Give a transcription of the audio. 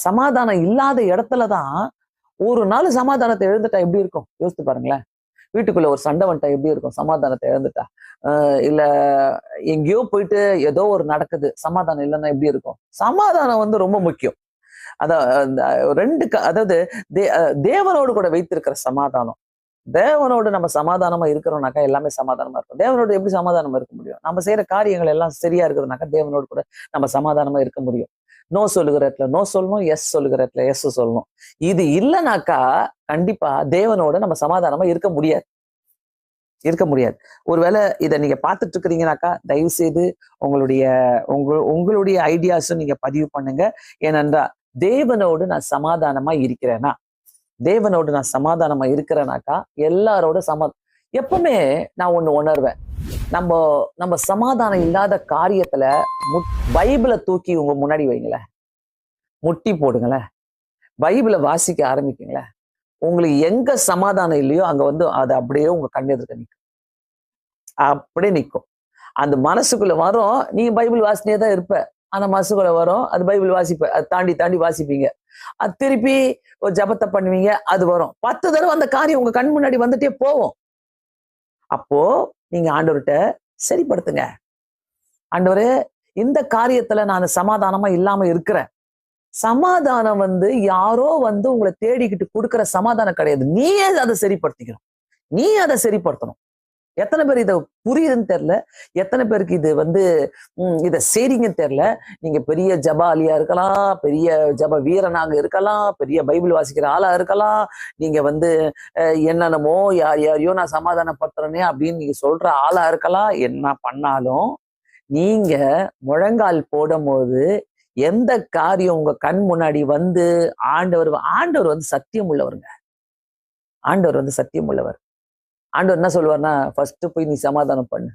சமாதானம் இல்லாத இடத்துலதான் ஒரு நாள் சமாதானத்தை எழுந்துட்டா எப்படி இருக்கும் யோசித்து பாருங்களேன். வீட்டுக்குள்ள ஒரு சண்டை வந்துட்டா எப்படி இருக்கும் சமாதானத்தை இழந்துட்டா? இல்ல எங்கேயோ போயிட்டு ஏதோ ஒரு நடக்குது, சமாதானம் இல்லைன்னா எப்படி இருக்கும்? சமாதானம் வந்து ரொம்ப முக்கியம். அதாவது தேவனோடு கூட வைத்திருக்கிற சமாதானம். தேவனோடு நம்ம சமாதானமா இருக்கிறோம்னாக்கா எல்லாமே சமாதானமா இருக்கும். தேவனோடு எப்படி சமாதானமா இருக்க முடியும்? நம்ம செய்யற காரியங்கள் எல்லாம் சரியா இருக்குதுனாக்கா தேவனோடு கூட நம்ம சமாதானமா இருக்க முடியும். நோ சொல்லுகிற இடத்துல நோ சொல்லணும், எஸ் சொல்லுகிற இடத்துல எஸ் சொல்லணும். இது இல்லைனாக்கா கண்டிப்பா தேவனோட நம்ம சமாதானமா இருக்க முடியாது. ஒருவேளை இதை நீங்க பார்த்துட்டு இருக்கிறீங்கனாக்கா தயவு செய்து உங்களுடைய ஐடியாஸும் நீங்க பதிவு பண்ணுங்க. ஏனென்றா தேவனோடு நான் சமாதானமா இருக்கிறேனா, எல்லாரோட எப்பவுமே நான் ஒண்ணு உணர்வேன். நம்ம சமாதானம் இல்லாத காரியத்துல பைபிளை தூக்கி உங்க முன்னாடி வைங்களேன், முட்டி போடுங்களேன், பைபிளை வாசிக்க ஆரம்பிக்குங்களேன். உங்களுக்கு எங்க சமாதானம் இல்லையோ அங்க வந்து அது அப்படியே உங்க கண் எதிர்க்க நிற்கும். அப்படியே நிற்கும். அந்த மனசுக்குள்ள வரும், நீங்க பைபிள் வாசினே தான் இருப்ப. ஆனா மனசுக்குள்ள வரும், அது பைபிள் வாசிப்ப, அது தாண்டி வாசிப்பீங்க. அது திருப்பி ஒரு ஜபத்தை பண்ணுவீங்க, அது வரும். 10 தடவை அந்த காரியம் உங்க கண் முன்னாடி வந்துட்டே போவோம். அப்போ நீங்க ஆண்டவர்கிட்ட சரிப்படுத்துங்க. ஆண்டவரே, இந்த காரியத்துல நான் சமாதானமா இல்லாம இருக்கிறேன். சமாதானம் வந்து யாரோ வந்து உங்களை தேடிக்கிட்டு கொடுக்கிற சமாதானம் கிடையாது. நீயே அதை சரிப்படுத்திக்கணும். நீ அதை சரிப்படுத்தணும். எத்தனை பேர் இதை புரியுதுன்னு தெரியல, எத்தனை பேருக்கு இது வந்து இதை சரிங்கன்னு தெரியல. நீங்க பெரிய ஜபாலியா இருக்கலாம், பெரிய ஜப வீரனாக இருக்கலாம், பெரிய பைபிள் வாசிக்கிற ஆளா இருக்கலாம், நீங்க வந்து என்னென்னமோ யாரையோ நான் சமாதானப்படுத்துறேனே அப்படின்னு நீங்க சொல்ற ஆளா இருக்கலாம். என்ன பண்ணாலும் நீங்க முழங்கால் போடும் போது எந்த காரியம் உங்க கண் முன்னாடி வந்து ஆண்டவர் வந்து சத்தியம் உள்ளவருங்க. ஆண்டவர் வந்து சத்தியம் உள்ளவர். ஆண்டவர் என்ன சொல்லுவார்னா, ஃபர்ஸ்ட் போய் நீ சமாதானம் பண்ணு.